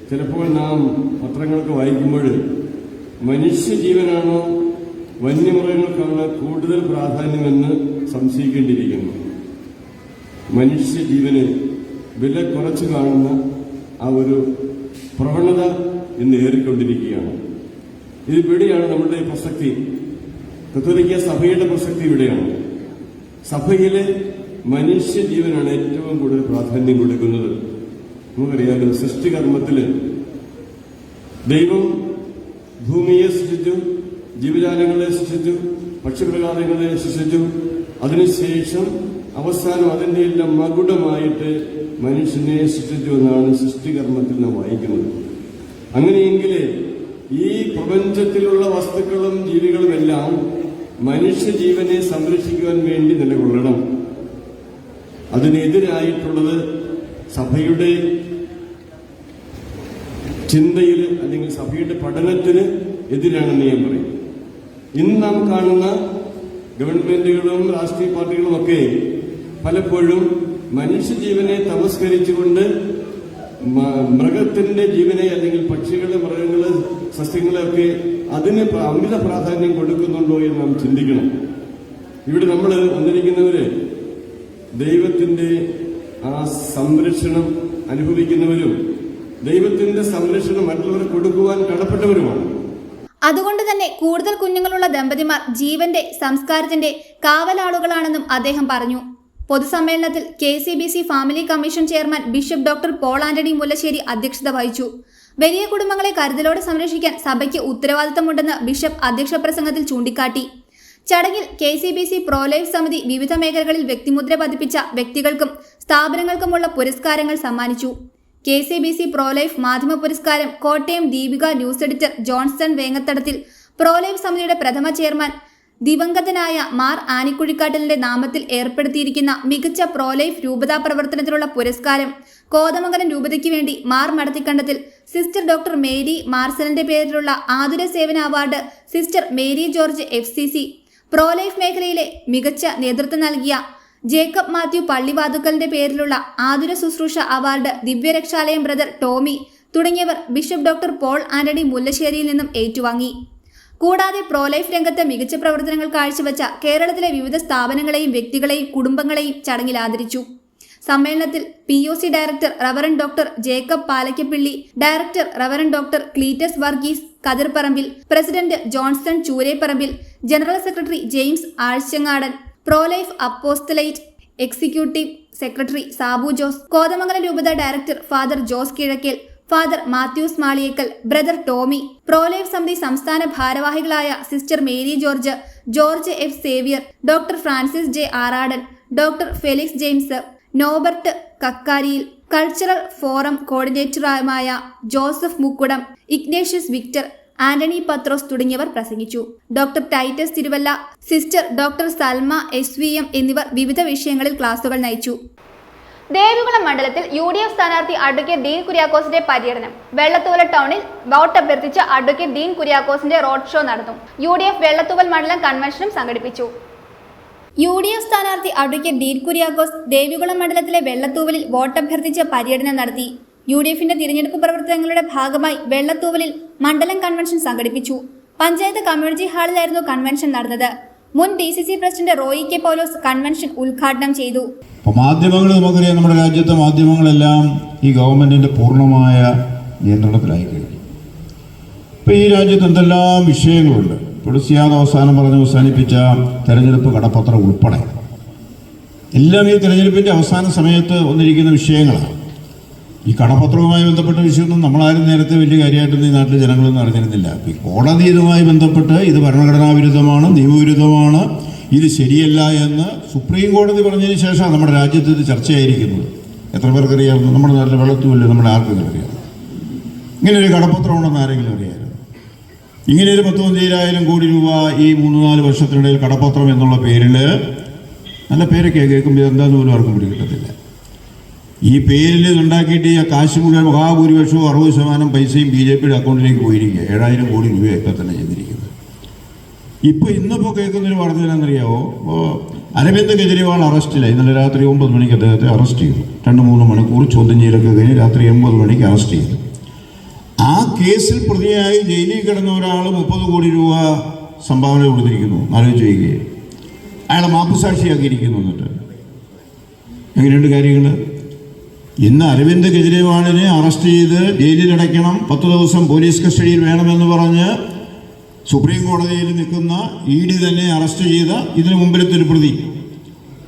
ചിലപ്പോൾ നാം പത്രങ്ങളൊക്കെ വായിക്കുമ്പോൾ മനുഷ്യജീവനാണോ വന്യമൃഗങ്ങൾക്കാണ് കൂടുതൽ പ്രാധാന്യമെന്ന് സംശയിക്കേണ്ടിയിരിക്കുന്നു. മനുഷ്യജീവന് വില കുറച്ച് കാണുന്ന ആ ഒരു പ്രവണത ഇന്ന് ഏറിക്കൊണ്ടിരിക്കുകയാണ്. ഇതിവിടെയാണ് നമ്മുടെ പ്രസക്തി. കത്തോലിക്ക സഭയുടെ പ്രസക്തി ഇവിടെയാണ്. സഭയിലെ മനുഷ്യജീവനാണ് ഏറ്റവും കൂടുതൽ പ്രാധാന്യം കൊടുക്കുന്നത്. നമുക്കറിയാലോ, സൃഷ്ടികർമ്മത്തില് ദൈവം ഭൂമിയെ സൃഷ്ടിച്ചു, ജീവജാലങ്ങളെ സൃഷ്ടിച്ചു, പക്ഷിമൃഗാദികളെ സൃഷ്ടിച്ചു. അതിനുശേഷം അവസാനം അതിന്റെ എല്ലാം മകുടമായിട്ട് മനുഷ്യനെ സൃഷ്ടിച്ചു എന്നാണ് സൃഷ്ടികർമ്മത്തിൽ നാം വായിക്കുന്നത്. അങ്ങനെയെങ്കിൽ ഈ പ്രപഞ്ചത്തിലുള്ള വസ്തുക്കളും ജീവികളുമെല്ലാം മനുഷ്യജീവനെ സംരക്ഷിക്കുവാൻ വേണ്ടി നിലകൊള്ളണം. അതിനെതിരായിട്ടുള്ളത് സഭയുടെ ചിന്തയിൽ അല്ലെങ്കിൽ സഭയുടെ പഠനത്തിന് എതിരാണെന്ന് ഞാൻ പറയും. ഇന്ന് നാം കാണുന്ന ഗവൺമെന്റുകളും രാഷ്ട്രീയ പാർട്ടികളും ഒക്കെ പലപ്പോഴും മനുഷ്യജീവനെ തമസ്കരിച്ചുകൊണ്ട് മൃഗത്തിന്റെ ജീവനെ അല്ലെങ്കിൽ പക്ഷികളെ, മൃഗങ്ങളെ, സസ്യങ്ങളെയൊക്കെ അതിന് അമിത പ്രാധാന്യം കൊടുക്കുന്നുണ്ടോ എന്ന് നാം ചിന്തിക്കണം. ഇവിടെ നമ്മൾ വന്നിരിക്കുന്നവര് ദൈവത്തിന്റെ ആ സംരക്ഷണം അനുഭവിക്കുന്നവരും ദൈവത്തിന്റെ സംരക്ഷണം മറ്റുള്ളവർക്ക് കൊടുക്കുവാൻ കടപ്പെട്ടവരുമാണ്. അതുകൊണ്ട് തന്നെ കൂടുതൽ കുഞ്ഞുങ്ങളുള്ള ദമ്പതിമാർ ജീവന്റെ സംസ്കാരത്തിന്റെ കാവലാളുകളാണെന്നും അദ്ദേഹം പറഞ്ഞു. പൊതുസമ്മേളനത്തിൽ KCBC family commission chairman bishop doctor Paul Antony Mullassery അധ്യക്ഷത വഹിച്ചു. വലിയ കുടുംബങ്ങളെ കരുതലോടെ സംരക്ഷിക്കാൻ സഭയ്ക്ക് ഉത്തരവാദിത്തമുണ്ടെന്ന് ബിഷപ്പ് അധ്യക്ഷ പ്രസംഗത്തിൽ ചൂണ്ടിക്കാട്ടി. ചടങ്ങിൽ KCBC പ്രോലൈഫ് സമിതി വിവിധ മേഖലകളിൽ വ്യക്തിമുദ്ര പതിപ്പിച്ച വ്യക്തികൾക്കും സ്ഥാപനങ്ങൾക്കുമുള്ള പുരസ്കാരങ്ങൾ സമ്മാനിച്ചു. KCBC പ്രോലൈഫ് മാധ്യമ പുരസ്കാരം Kottayam Deepika news editor Johnson Vengathadathil, pro life സമിതിയുടെ പ്രഥമ ചെയർമാൻ ദിവംഗതനായ മാർ ആനിക്കുഴിക്കാട്ടിലിന്റെ നാമത്തിൽ ഏർപ്പെടുത്തിയിരിക്കുന്ന മികച്ച പ്രോലൈഫ് രൂപതാ പ്രവർത്തനത്തിനുള്ള പുരസ്കാരം കോതമംഗലം രൂപതയ്ക്ക് വേണ്ടി Mar Madathikandathil sister doctor Mary മാർസലിന്റെ പേരിലുള്ള ആതുര സേവന award sister Mary George FCC, pro life മേഖലയിലെ മികച്ച നേതൃത്വം നൽകിയ ജേക്കബ് മാത്യു പള്ളിവാതുക്കലിന്റെ പേരിലുള്ള ആതുര ശുശ്രൂഷ അവാർഡ് ദിവ്യരക്ഷാലയം ബ്രദർ ടോമി തുടങ്ങിയവർ ബിഷപ്പ് ഡോക്ടർ പോൾ ആന്റണി മുല്ലശ്ശേരിയിൽ നിന്നും ഏറ്റുവാങ്ങി. കൂടാതെ പ്രോലൈഫ് രംഗത്ത് മികച്ച പ്രവർത്തനങ്ങൾ കാഴ്ചവെച്ച കേരളത്തിലെ വിവിധ സ്ഥാപനങ്ങളെയും വ്യക്തികളെയും കുടുംബങ്ങളെയും ചടങ്ങിൽ ആദരിച്ചു. സമ്മേളനത്തിൽ POC director reverend doctor Jacob Palakkappilly, director reverend doctor Cletus Varghese Kathirparambil, president Johnson Choorepparambil, general secretary James Azhchangadan, pro life apostolate executive secretary Sabu Jose, Kothamangalam രൂപത director father Jose Kizhakkel, father Mathews Maliyekkal, brother Tomy, pro life സമിതി സംസ്ഥാന ഭാരവാഹികളായ sister Mary George, George F Xavier, doctor Francis J Aradan, doctor Felix James, Norbert Kakkariyil, cultural forum കോർഡിനേറ്ററുമായ Joseph Mukkudam, Ignatius Victor, Antony Pathrose തുടങ്ങിയവർ പ്രസംഗിച്ചു. Doctor Titus Thiruvalla, sister doctor Salma SVM എന്നിവർ വിവിധ വിഷയങ്ങളിൽ ക്ലാസുകൾ നയിച്ചു. ദേവികുളം മണ്ഡലത്തിൽ UDF സ്ഥാനാർത്ഥി അഡ്വക്കേറ്റ് ഡീൻ കുര്യാക്കോസിന്റെ പര്യടനം. വെള്ളത്തൂവൽ ടൗണിൽ വോട്ട് അഭ്യർത്ഥിച്ച അഡ്വക്കേറ്റ് ഡീൻ കുര്യാക്കോസിന്റെ റോഡ് ഷോ നടന്നു. UDF വെള്ളത്തൂവൽ മണ്ഡലം കൺവെൻഷനും സംഘടിപ്പിച്ചു. UDF സ്ഥാനാർത്ഥി അഡ്വക്കേറ്റ് ഡീൻ കുര്യാക്കോസ് ദേവികുളം മണ്ഡലത്തിലെ വെള്ളത്തൂവലിൽ വോട്ട് അഭ്യർത്ഥിച്ച പര്യടനം നടത്തി. UDFന്റെ തിരഞ്ഞെടുപ്പ് പ്രവർത്തനങ്ങളുടെ ഭാഗമായി വെള്ളത്തൂവലിൽ മണ്ഡലം കൺവെൻഷൻ സംഘടിപ്പിച്ചു. പഞ്ചായത്ത് കമ്മ്യൂണിറ്റി ഹാളിലായിരുന്നു കൺവെൻഷൻ നടന്നത്. മുൻ DCC പ്രസിഡന്റ് റോയി കെ പൗലോസ് കൺവെൻഷൻ ഉദ്ഘാടനം ചെയ്തു. അപ്പോൾ മാധ്യമങ്ങൾ നമുക്കറിയാം, നമ്മുടെ രാജ്യത്തെ മാധ്യമങ്ങളെല്ലാം ഈ ഗവൺമെൻറ്റിൻ്റെ പൂർണ്ണമായ നിയന്ത്രണത്തിലായി കഴിഞ്ഞു. ഇപ്പോൾ ഈ രാജ്യത്ത് എന്തെല്ലാം വിഷയങ്ങളുണ്ട്. ഇപ്പോൾ സിയാദ് അവസാനിപ്പിച്ച തെരഞ്ഞെടുപ്പ് കടപ്പത്രം ഉൾപ്പെടെ എല്ലാം ഈ തെരഞ്ഞെടുപ്പിൻ്റെ അവസാന സമയത്ത് വന്നിരിക്കുന്ന വിഷയങ്ങളാണ്. ഈ കടപ്പത്രവുമായി ബന്ധപ്പെട്ട വിഷയമൊന്നും നമ്മളാരും നേരത്തെ വലിയ കാര്യമായിട്ടൊന്നും ഈ നാട്ടിലെ ജനങ്ങളൊന്നും അറിഞ്ഞിരുന്നില്ല. ഈ കോടതി ഇതുമായി ബന്ധപ്പെട്ട് ഇത് ഭരണഘടനാ വിരുദ്ധമാണ്, നിയമവിരുദ്ധമാണ്, ഇത് ശരിയല്ല എന്ന് സുപ്രീം കോടതി പറഞ്ഞതിന് ശേഷമാണ് നമ്മുടെ രാജ്യത്ത് ഇത് ചർച്ചയായിരിക്കുന്നത്. എത്ര പേർക്കറിയാം? നമ്മുടെ നാട്ടിലെ വെള്ളത്തുമില്ല, നമ്മുടെ ആർക്കും അറിയാം. ഇങ്ങനൊരു കടപ്പത്രം ഉണ്ടെന്ന് ആരെങ്കിലും അറിയാമായിരുന്നു? ഇങ്ങനെയൊരു 10,15,000 കോടി രൂപ ഈ 3-4 വർഷത്തിനിടയിൽ കടപ്പത്രം എന്നുള്ള പേരിൽ, നല്ല പേരൊക്കെ കേൾക്കുമ്പോൾ ഇതെന്താന്ന് പോലും ആർക്കും പിടികിട്ടത്തില്ല. ഈ പേരിൽ ഉണ്ടാക്കിയിട്ട് ഈ കാശ് മുഴുവൻ മഹാഭൂരിപക്ഷവും 60% പൈസയും BJPയുടെ അക്കൗണ്ടിലേക്ക് പോയിരിക്കുക. 7,000 കോടി രൂപയൊക്കെ തന്നെ ചെയ്തിരിക്കുന്നത്. ഇന്നിപ്പോൾ കേൾക്കുന്നൊരു വാർത്ത എന്നാണെന്നറിയാമോ? അരവിന്ദ് കെജ്രിവാൾ അറസ്റ്റിലായി. ഇന്നലെ രാത്രി 9 മണിക്ക് അദ്ദേഹത്തെ അറസ്റ്റ് ചെയ്തു. 2-3 മണിക്കൂർ ചോദ്യം ചെയ്യലൊക്കെ കഴിഞ്ഞ് രാത്രി 9 മണിക്ക് അറസ്റ്റ് ചെയ്തു. ആ കേസിൽ പ്രതിയായി ജയിലിൽ കിടന്ന ഒരാൾ 30 കോടി രൂപ സംഭാവന കൊടുത്തിരിക്കുന്നു. ആലോചിച്ച് ചെയ്യുകയെ അയാളെ മാപ്പുസാക്ഷിയാക്കിയിരിക്കുന്നു. എന്നിട്ട് എങ്ങനെയുണ്ട് കാര്യങ്ങൾ? ഇന്ന് അരവിന്ദ് കെജ്രിവാളിനെ അറസ്റ്റ് ചെയ്ത് ജയിലിലടയ്ക്കണം, 10 ദിവസം പോലീസ് കസ്റ്റഡിയിൽ വേണമെന്ന് പറഞ്ഞ് സുപ്രീം കോടതിയിൽ നിൽക്കുന്ന ED തന്നെ അറസ്റ്റ് ചെയ്ത ഇതിനു മുമ്പിലത്തെ ഒരു പ്രതി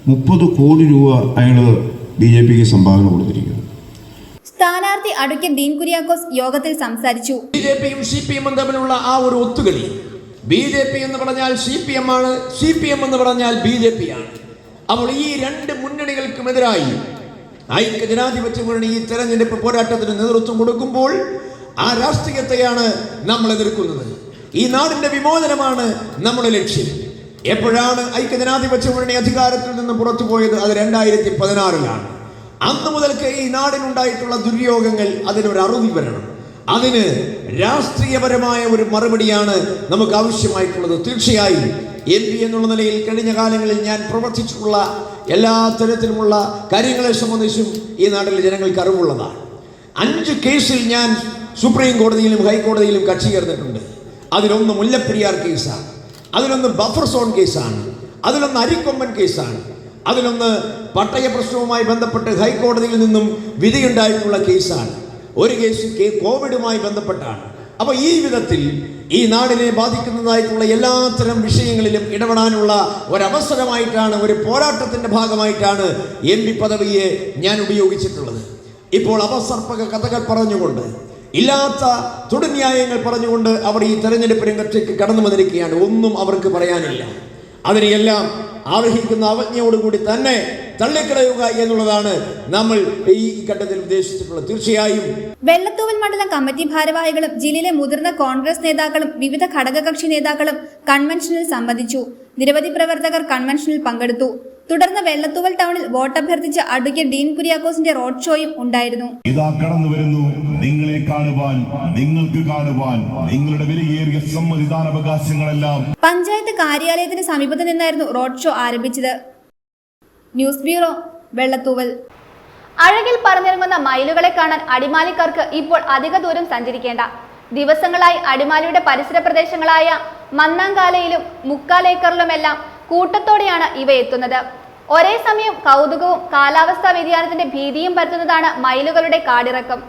30 കോടി രൂപ അയാൾ BJPക്ക് സംഭാവന കൊടുത്തിരിക്കുന്നു. സ്ഥാനാർത്ഥി അഡ്വക്കേറ്റ് ഡീൻ കുര്യാക്കോസ് യോഗത്തിൽ സംസാരിച്ചു. BJPയും CPM തമ്മിലുള്ള ആ ഒരു ഒത്തുകളി, BJP എന്ന് പറഞ്ഞാൽ CPM ആണ്, CPM എന്ന് പറഞ്ഞാൽ BJP ആണ്. അപ്പോൾ ഈ രണ്ട് മുന്നണികൾക്കുമെതിരായി ഐക്യ ജനാധിപത്യ മുന്നണി ഈ തെരഞ്ഞെടുപ്പ് പോരാട്ടത്തിന് നേതൃത്വം കൊടുക്കുമ്പോൾ ആ രാഷ്ട്രീയത്തെയാണ് നമ്മൾ എതിർക്കുന്നത്. ഈ നാടിന്റെ വിമോചനമാണ് നമ്മുടെ ലക്ഷ്യം. എപ്പോഴാണ് ഐക്യ ജനാധിപത്യ മുന്നണി അധികാരത്തിൽ നിന്ന് പുറത്തു പോയത്? അത് 2016-ലാണ്. അന്ന് മുതൽക്ക് ഈ നാടിനുണ്ടായിട്ടുള്ള ദുര്യോഗങ്ങൾ അതിനൊരു അറുതി വരണം. അതിന് രാഷ്ട്രീയപരമായ ഒരു മറുപടിയാണ് നമുക്ക് ആവശ്യമായിട്ടുള്ളത്. തീർച്ചയായും MP എന്നുള്ള നിലയിൽ കഴിഞ്ഞ കാലങ്ങളിൽ ഞാൻ പ്രവർത്തിച്ചിട്ടുള്ള എല്ലാ തരത്തിലുമുള്ള കാര്യങ്ങളെ സംബന്ധിച്ചും ഈ നാട്ടിലെ ജനങ്ങൾക്ക് അറിവുള്ളതാണ്. 5 കേസിൽ ഞാൻ സുപ്രീം കോടതിയിലും ഹൈക്കോടതിയിലും കക്ഷി ചേർന്നിട്ടുണ്ട്. അതിലൊന്ന് മുല്ലപ്പെരിയാർ കേസാണ്, അതിലൊന്ന് ബഫർ സോൺ കേസാണ്, അതിലൊന്ന് അരിക്കൊമ്പൻ കേസാണ്, അതിലൊന്ന് പട്ടയ പ്രശ്നവുമായി ബന്ധപ്പെട്ട് ഹൈക്കോടതിയിൽ നിന്നും വിധിയുണ്ടായിട്ടുള്ള കേസാണ്. ഒരു കേസ് കോവിഡുമായി ബന്ധപ്പെട്ടാണ്. അപ്പോൾ ഈ വിധത്തിൽ ഈ നാടിനെ ബാധിക്കുന്നതായിട്ടുള്ള എല്ലാത്തരം വിഷയങ്ങളിലും ഇടപെടാനുള്ള ഒരവസരമായിട്ടാണ്, ഒരു പോരാട്ടത്തിൻ്റെ ഭാഗമായിട്ടാണ് MP പദവിയെ ഞാൻ ഉപയോഗിച്ചിട്ടുള്ളത്. ഇപ്പോൾ അപസർപ്പക കഥകൾ പറഞ്ഞുകൊണ്ട്, ഇല്ലാത്ത തൊടുന്യായങ്ങൾ പറഞ്ഞുകൊണ്ട് അവർ ഈ തെരഞ്ഞെടുപ്പ് രംഗത്തേക്ക് കടന്നു വന്നിരിക്കുകയാണ്. ഒന്നും അവർക്ക് പറയാനില്ല. അതിനെയെല്ലാം അർഹിക്കുന്ന അവജ്ഞയോടുകൂടി തന്നെ തള്ളിക്കളയുക എന്നുള്ളതാണ് നമ്മൾ ഈ ഘട്ടത്തിൽ ഉദ്ദേശിച്ചിട്ടുള്ളത്. തീർച്ചയായും വെള്ളത്തൂവൽ മണ്ഡലം കമ്മിറ്റി ഭാരവാഹികളും ജില്ലയിലെ മുതിർന്ന കോൺഗ്രസ് നേതാക്കളും വിവിധ ഘടകകക്ഷി നേതാക്കളും കൺവെൻഷനിൽ സംബന്ധിച്ചു. നിരവധി പ്രവർത്തകർ കൺവെൻഷനിൽ പങ്കെടുത്തു. തുടർന്ന് വെള്ളത്തൂവൽ ടൗണിൽ വോട്ടഭ്യർത്ഥിച്ച അഡ്വക്കേറ്റ് ഡീൻ കുര്യാക്കോസിന്റെ റോഡ് ഷോയും ഉണ്ടായിരുന്നു. ഇതാ കടന്നു വരുന്നു നിങ്ങളെ കാണുവാൻ, നിങ്ങൾക്ക് കാണുവാൻ, നിങ്ങളുടെ വിലയേറിയ സമ്മതിദാനാവകാശങ്ങളെല്ലാം. പഞ്ചായത്ത് കാര്യാലയത്തിന് സമീപത്ത് നിന്നായിരുന്നു റോഡ് ഷോ ആരംഭിച്ചത്. News bureau, Vellathooval. അഴകിൽ പറന്നിറങ്ങുന്ന മയിലുകളെ കാണാൻ അടിമാലിക്കാർക്ക് ഇപ്പോൾ അധിക ദൂരം സഞ്ചരിക്കേണ്ട. ദിവസങ്ങളായി അടിമാലിയുടെ പരിസര പ്രദേശങ്ങളായ മന്നാങ്കാലയിലും മുക്കാലേക്കറിലുമെല്ലാം കൂട്ടത്തോടെയാണ് ഇവ എത്തുന്നത്. ഒരേ സമയം കൗതുകവും കാലാവസ്ഥാ വ്യതിയാനത്തിന്റെ ഭീതിയും പരത്തുന്നതാണ് മയിലുകളുടെ കാടിറക്കം.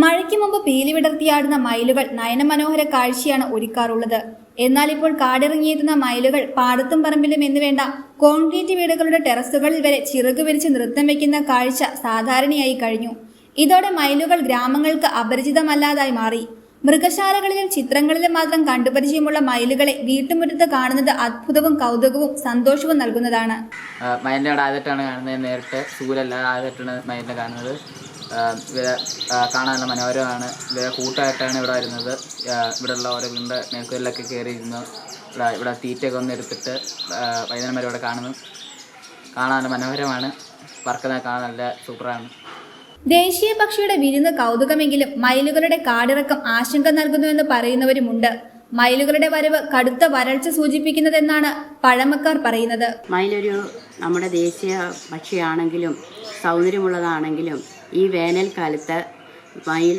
മഴയ്ക്ക് മുമ്പ് പീലി വിടർത്തിയാടുന്ന മയിലുകൾ നയനമനോഹര കാഴ്ചയാണ് ഒരുക്കാറുള്ളത്. എന്നാൽ ഇപ്പോൾ കാടിറങ്ങിയെത്തുന്ന മയിലുകൾ പാടത്തും പറമ്പിലും എന്നുവേണ്ട കോൺക്രീറ്റ് വീടുകളുടെ ടെറസുകളിൽ വരെ ചിറകു വിരിച്ച് നൃത്തം വയ്ക്കുന്ന കാഴ്ച സാധാരണയായി കഴിഞ്ഞു. ഇതോടെ മയിലുകൾ ഗ്രാമങ്ങൾക്ക് അപരിചിതമല്ലാതായി മാറി. മൃഗശാലകളിലും ചിത്രങ്ങളിലും മാത്രം കണ്ടുപരിചയമുള്ള മയിലുകളെ വീട്ടുമുറ്റത്ത് കാണുന്നത് അത്ഭുതവും കൗതുകവും സന്തോഷവും നൽകുന്നതാണ്. മയിലിൻ്റെ അവിടെ ആദ്യമായിട്ടാണ് കാണുന്നത്. നേരിട്ട് സൂര്യല്ല, ആദ്യമായിട്ടാണ് മയിലിനെ കാണുന്നത്. ഇവരെ കാണാനുള്ള മനോഹരമാണ്. ഇവരെ കൂട്ടമായിട്ടാണ് ഇവിടെ വരുന്നത്. ഇവിടെയുള്ള ഓരോ വീടിൻ്റെ മേൽക്കൂരിലൊക്കെ കയറിയിരുന്നു. ഇവിടെ തീറ്റയൊക്കെ ഒന്ന് എടുത്തിട്ട് വൈകുന്നേരം വരെ ഇവിടെ കാണാൻ മനോഹരമാണ്. പറക്കുന്നത് കാണാൻ നല്ല സൂപ്പറാണ്. ദേശീയ പക്ഷിയുടെ വിരുന്ന് കൗതുകമെങ്കിലും മയിലുകളുടെ കാടിറക്കം ആശങ്ക നൽകുന്നുവെന്ന് പറയുന്നവരുമുണ്ട്. മയിലുകളുടെ വരവ് കടുത്ത വരൾച്ച സൂചിപ്പിക്കുന്നതെന്നാണ് പഴമക്കാർ പറയുന്നത്. മയിലൊരു നമ്മുടെ ദേശീയ പക്ഷിയാണെങ്കിലും സൗന്ദര്യമുള്ളതാണെങ്കിലും ഈ വേനൽക്കാലത്ത് മയിൽ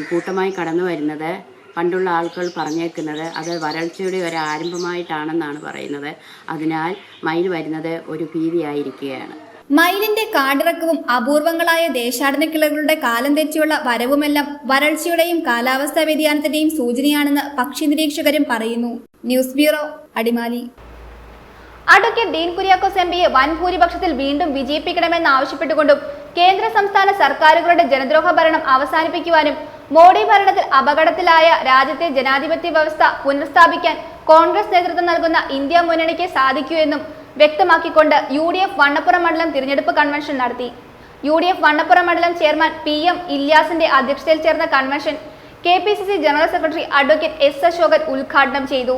കൂട്ടമായി കടന്നു വരുന്നത് പണ്ടുള്ള ആളുകൾ പറഞ്ഞേക്കുന്നത് അത് വരൾച്ചയുടെ ഒരു ആരംഭമായിട്ടാണെന്നാണ് പറയുന്നത്. അതിനാൽ മയിൽ വരുന്നത് ഒരു ഭീതിയായിരിക്കുകയാണ്. മയിലിന്റെ കാടിറക്കവും അപൂർവങ്ങളായ ദേശാടന കിളകളുടെ കാലം തെറ്റിയുള്ള വരവുമെല്ലാം വരൾച്ചയുടെയും കാലാവസ്ഥാ വ്യതിയാനത്തിന്റെയും സൂചനയാണെന്ന് പക്ഷി നിരീക്ഷകരും പറയുന്നു. News bureau, Adimali. Advocate Dean Kuriakose എംപിയെ വൻ ഭൂരിപക്ഷത്തിൽ വീണ്ടും വിജയിപ്പിക്കണമെന്നാവശ്യപ്പെട്ടുകൊണ്ടും കേന്ദ്ര സംസ്ഥാന സർക്കാരുകളുടെ ജനദ്രോഹ ഭരണം അവസാനിപ്പിക്കുവാനും മോഡി ഭരണത്തിൽ അപകടത്തിലായ രാജ്യത്തെ ജനാധിപത്യ വ്യവസ്ഥ പുനഃസ്ഥാപിക്കാൻ കോൺഗ്രസ് നേതൃത്വം നൽകുന്ന ഇന്ത്യ മുന്നണിക്ക് സാധിക്കൂ എന്നും വ്യക്തമാക്കിക്കൊണ്ട് UDF വണ്ണപ്പുറം മണ്ഡലം തിരഞ്ഞെടുപ്പ് കൺവെൻഷൻ നടത്തി. UDF വണ്ണപ്പുറം മണ്ഡലം ചെയർമാൻ PM ഇല്യാസിന്റെ അധ്യക്ഷതയിൽ ചേർന്ന convention KPCC general secretary advocate S Ashokan ഉദ്ഘാടനം ചെയ്തു.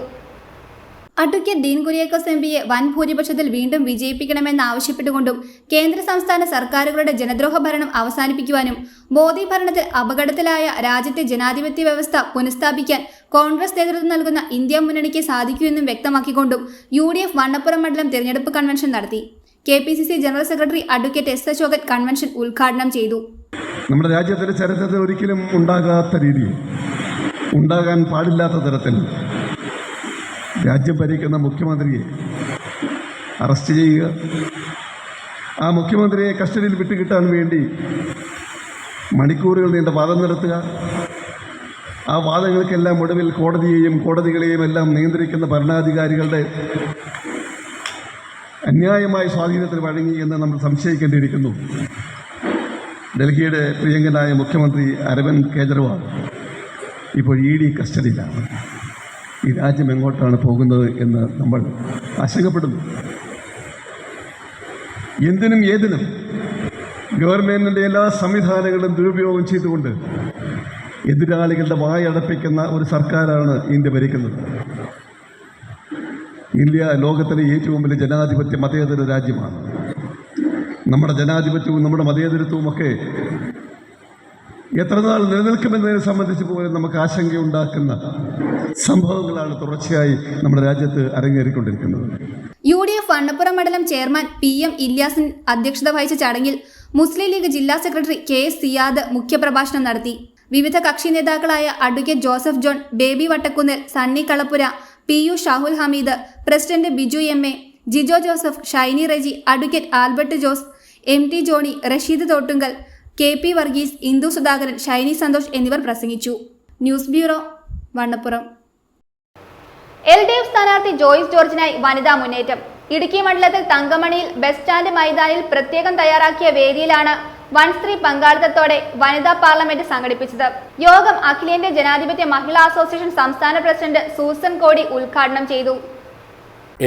അഡ്വക്കേറ്റ് ഡീൻ കുര്യാക്കോസ് എംപിയെ വൻ ഭൂരിപക്ഷത്തിൽ വീണ്ടും വിജയിപ്പിക്കണമെന്നാവശ്യപ്പെട്ടുകൊണ്ടും കേന്ദ്ര സംസ്ഥാന സർക്കാരുകളുടെ ജനദ്രോഹ ഭരണം അവസാനിപ്പിക്കുവാനും മോദി ഭരണത്തിൽ അപകടത്തിലായ രാജ്യത്തെ ജനാധിപത്യ വ്യവസ്ഥ പുനഃസ്ഥാപിക്കാൻ കോൺഗ്രസ് നേതൃത്വം നൽകുന്ന ഇന്ത്യ മുന്നണിക്ക് സാധിക്കൂ എന്നും വ്യക്തമാക്കിക്കൊണ്ടും UDF വണ്ണപ്പുറം മണ്ഡലം തിരഞ്ഞെടുപ്പ് കൺവെൻഷൻ നടത്തി. KPCC general secretary advocate S Ashokan convention ഉദ്ഘാടനം ചെയ്തു. നമ്മുടെ രാജ്യത്തിന്റെ ചരിത്രത്തിൽ ഒരിക്കലും ഉണ്ടാകാത്ത രീതിയിൽ, ഉണ്ടാകാൻ പാടില്ലാത്ത തരത്തിൽ രാജ്യം ഭരിക്കുന്ന മുഖ്യമന്ത്രിയെ അറസ്റ്റ് ചെയ്യുക, ആ മുഖ്യമന്ത്രിയെ കസ്റ്റഡിയിൽ വിട്ടുകിട്ടാൻ വേണ്ടി മണിക്കൂറുകൾ നീണ്ട വാദം നടത്തുക, ആ വാദങ്ങൾക്കെല്ലാം ഒടുവിൽ കോടതിയെയും കോടതികളെയും എല്ലാം നിയന്ത്രിക്കുന്ന ഭരണാധികാരികളുടെ അന്യായമായ സ്വാധീനത്തിൽ വഴങ്ങി എന്ന് നമ്മൾ സംശയിക്കേണ്ടിയിരിക്കുന്നു. ഡൽഹിയുടെ പ്രിയങ്കനായ മുഖ്യമന്ത്രി അരവിന്ദ് കെജ്രിവാൾ ഇപ്പോൾ ED കസ്റ്റഡിയിലാണ്. ഈ രാജ്യം എങ്ങോട്ടാണ് പോകുന്നത് എന്ന് നമ്മൾ ആശങ്കപ്പെടുന്നു. എന്തിനും ഏതിനും ഗവൺമെൻറ്റിൻ്റെ എല്ലാ സംവിധാനങ്ങളും ദുരുപയോഗം ചെയ്തുകൊണ്ട് എതിരാളികളുടെ വായടപ്പിക്കുന്ന ഒരു സർക്കാരാണ് ഇന്ത്യ ഭരിക്കുന്നത്. ഇന്ത്യ ലോകത്തിലെ ഏറ്റവും വലിയ ജനാധിപത്യ മതേതര രാജ്യമാണ്. നമ്മുടെ ജനാധിപത്യവും നമ്മുടെ മതേതരത്വവുമൊക്കെ എത്ര നാൾ നിലനിൽക്കുമെന്നതിനെ സംബന്ധിച്ച് പോലും നമുക്ക് ആശങ്കയുണ്ടാക്കുന്ന സംഭവങ്ങളാണ് തുടർച്ചയായി നമ്മുടെ രാജ്യത്ത് അരങ്ങേറിക്കൊണ്ടിരിക്കുന്നത്. UDF വണ്ണപ്പുറം മണ്ഡലം ചെയർമാൻ PM ഇല്യാസിൻ അധ്യക്ഷത വഹിച്ച ചടങ്ങിൽ മുസ്ലിം ലീഗ് ജില്ലാ സെക്രട്ടറി KS സിയാദ് മുഖ്യപ്രഭാഷണം നടത്തി. വിവിധ കക്ഷി നേതാക്കളായ advocate Joseph John, Baby Vattakunnil, Sunny Kalappura, PU Shahul Hameed, president Biju MA, Jijo Joseph, Shiny Reji, advocate Albert Jose, MT Johny, Rasheed Thottunkal, KP Varghese, Indu Sudhakaran, Shiny Santhosh എന്നിവർ പ്രസംഗിച്ചു. News bureau, Vannappuram. LDF സ്ഥാനാർത്ഥി ജോയ്സ് ജോർജിനായി വനിതാ മുന്നേറ്റം. ഇടുക്കി മണ്ഡലത്തിൽ തങ്കമണിയിൽ ബസ് സ്റ്റാൻഡ് മൈതാനിൽ പ്രത്യേകം തയ്യാറാക്കിയ വേദിയിലാണ് വൻ സ്ത്രീ പങ്കാളിത്തത്തോടെ വനിതാ പാർലമെന്റ് സംഘടിപ്പിച്ചത്. യോഗം അഖിലേന്ത്യാ ജനാധിപത്യ മഹിളാ അസോസിയേഷൻ സംസ്ഥാന പ്രസിഡന്റ് സൂസൻ കോടി ഉദ്ഘാടനം ചെയ്തു.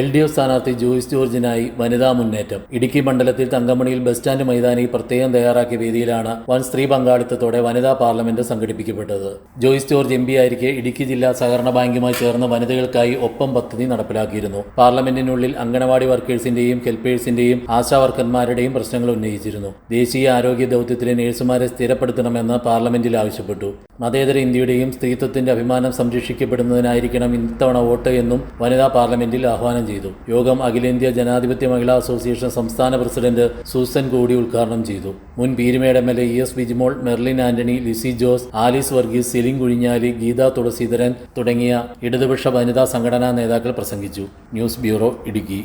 LDF സ്ഥാനാർത്ഥി ജോയ്സ് ജോർജിനായി വനിതാ മുന്നേറ്റം. ഇടുക്കി മണ്ഡലത്തിൽ തങ്കമണിയിൽ ബസ് സ്റ്റാൻഡ് മൈതാനിയിൽ പ്രത്യേകം തയ്യാറാക്കിയ വേദിയിലാണ് വൻ സ്ത്രീ പങ്കാളിത്തത്തോടെ വനിതാ പാർലമെന്റ് സംഘടിപ്പിക്കപ്പെട്ടത്. ജോയ്സ് ജോർജ് MP ആയിരിക്കെ ഇടുക്കി ജില്ലാ സഹകരണ ബാങ്കുമായി ചേർന്ന് വനിതകൾക്കായി ഒപ്പം പദ്ധതി നടപ്പിലാക്കിയിരുന്നു. പാർലമെന്റിനുള്ളിൽ അംഗനവാടി വർക്കേഴ്സിന്റെയും ഹെൽപ്പേഴ്സിന്റെയും ആശാ വർക്കർമാരുടെയും പ്രശ്നങ്ങൾ ഉന്നയിച്ചിരുന്നു. ദേശീയ ആരോഗ്യ ദൗത്യത്തിലെ നഴ്സുമാരെ സ്ഥിരപ്പെടുത്തണമെന്ന് പാർലമെന്റിൽ ആവശ്യപ്പെട്ടു. മതേതര ഇന്ത്യയുടെയും സ്ത്രീത്വത്തിന്റെ അഭിമാനം സംരക്ഷിക്കപ്പെടുന്നതിനായിരിക്കണം ഇത്തവണ വോട്ട് എന്നും വനിതാ പാർലമെന്റിൽ ആഹ്വാനം ചെയ്തു. യോഗം അഖിലേന്ത്യാ ജനാധിപത്യ മഹിളാ അസോസിയേഷൻ സംസ്ഥാന പ്രസിഡന്റ് സൂസൻ കോടി ഉദ്ഘാടനം ചെയ്തു. മുൻ Peerumedu MLA ES Bijimol, Merlin Antony, Lissy Jose, Alice Varghese, Celine Kuzhinjali, Geetha Thulasidharan തുടങ്ങിയ ഇടതുപക്ഷ വനിതാ സംഘടനാ നേതാക്കൾ പ്രസംഗിച്ചു. News bureau, Idukki.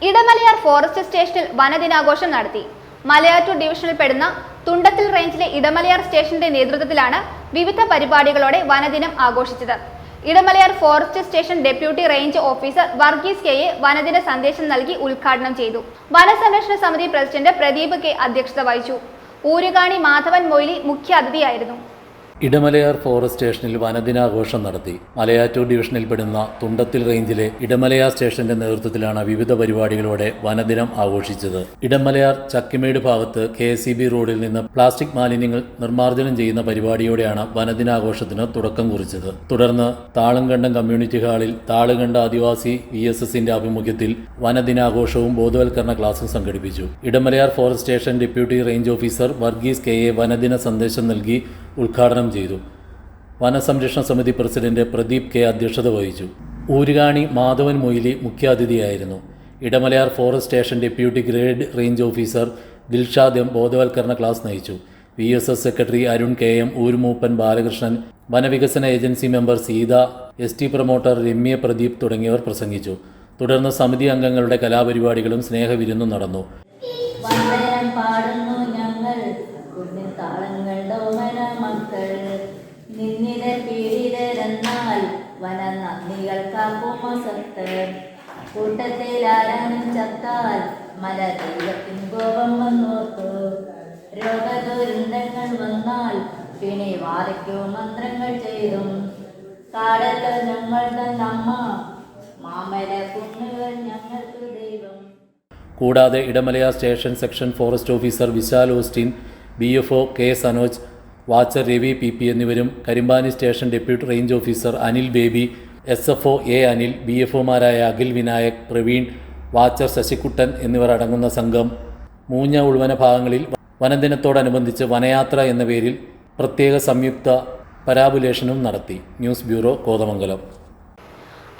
Idamalayar forest സ്റ്റേഷനിൽ വനദിനാഘോഷം നടത്തി. മലയാറ്റൂർ ഡിവിഷനിൽ പെടുന്ന തുണ്ടത്തിൽ റേഞ്ചിലെ ഇടമലയാർ സ്റ്റേഷന്റെ നേതൃത്വത്തിലാണ് വിവിധ പരിപാടികളോടെ വനദിനം ആഘോഷിച്ചത്. Idamalayar forest station deputy range officer Varghese KA വനദിന സന്ദേശം നൽകി ഉദ്ഘാടനം ചെയ്തു. വനസംരക്ഷണ സമിതി പ്രസിഡന്റ് പ്രദീപ് K അധ്യക്ഷത വഹിച്ചു. ഊരുകാണി മാധവൻ മൊയ്ലി മുഖ്യ അതിഥിയായിരുന്നു. ഇടമലയാർ ഫോറസ്റ്റ് സ്റ്റേഷനിൽ വനദിനാഘോഷം നടത്തി. മലയാറ്റൂർ ഡിവിഷനിൽപ്പെടുന്ന തുണ്ടത്തിൽ റേഞ്ചിലെ ഇടമലയാർ സ്റ്റേഷന്റെ നേതൃത്വത്തിലാണ് വിവിധ പരിപാടികളോടെ വനദിനം ആഘോഷിച്ചത്. ഇടമലയാർ ചക്കിമേട് ഭാഗത്ത് KSEB റോഡിൽ നിന്ന് പ്ലാസ്റ്റിക് മാലിന്യങ്ങൾ നിർമ്മാർജ്ജനം ചെയ്യുന്ന പരിപാടിയോടെയാണ് വനദിനാഘോഷത്തിന് തുടക്കം കുറിച്ചത്. തുടർന്ന് താളുംകണ്ടം കമ്മ്യൂണിറ്റി ഹാളിൽ താളുകണ്ട ആദിവാസി VSSന്റെ ആഭിമുഖ്യത്തിൽ വനദിനാഘോഷവും ബോധവൽക്കരണ ക്ലാസും സംഘടിപ്പിച്ചു. Idamalayar forest station deputy range officer Varghese KA വനദിന സന്ദേശം നൽകി ഉദ്ഘാടനം ചെയ്തു. വനസംരക്ഷണ സമിതി പ്രസിഡന്റ് പ്രദീപ് K അധ്യക്ഷത വഹിച്ചു. ഊരുകാണി മാധവൻ മൊയ്ലി മുഖ്യാതിഥിയായിരുന്നു. Idamalayar forest station deputy grade range officer Dilshad M ബോധവൽക്കരണ ക്ലാസ് നയിച്ചു. VSS സെക്രട്ടറി അരുൺ KM, ഊരുമൂപ്പൻ ബാലകൃഷ്ണൻ, വനവികസന agency member Seetha, ST promoter Ramya Pradeep തുടങ്ങിയവർ പ്രസംഗിച്ചു. തുടർന്ന് സമിതി അംഗങ്ങളുടെ കലാപരിപാടികളും സ്നേഹവിരുന്നും നടന്നു. കൂട്ടത്തിലാരാനും ചത്താൽ മലദൈവത്തിൻ കോപം വന്നോർത്തു. രോഗദുരന്തങ്ങൾ വന്നാൽ പിന്നെ വാരയ്ക്കോ മന്ത്രങ്ങൾ ചെയ്തും. കാടല്ലോ ഞങ്ങളുടെ അമ്മ, മാമല കുന്നുകൾ ഞങ്ങൾക്ക് ദൈവം. കൂടാതെ Idamalaya station section forest officer Vishal Austin, BFO K Sanoj, watcher Ravi PP എന്നിവരും Karimpani station deputy range officer Anil Baby, SFO A Anil, BFOമാരായ അഖിൽ വിനായക്, പ്രവീൺ, വാച്ചർ ശശികുട്ടൻ എന്നിവർ അടങ്ങുന്ന സംഘം മൂഞ്ഞ ഉൾവന ഭാഗങ്ങളിൽ വനദിനത്തോടനുബന്ധിച്ച് വനയാത്ര എന്ന പേരിൽ പ്രത്യേക സംയുക്ത പരാബുലേഷനും നടത്തി. News bureau, Kothamangalam.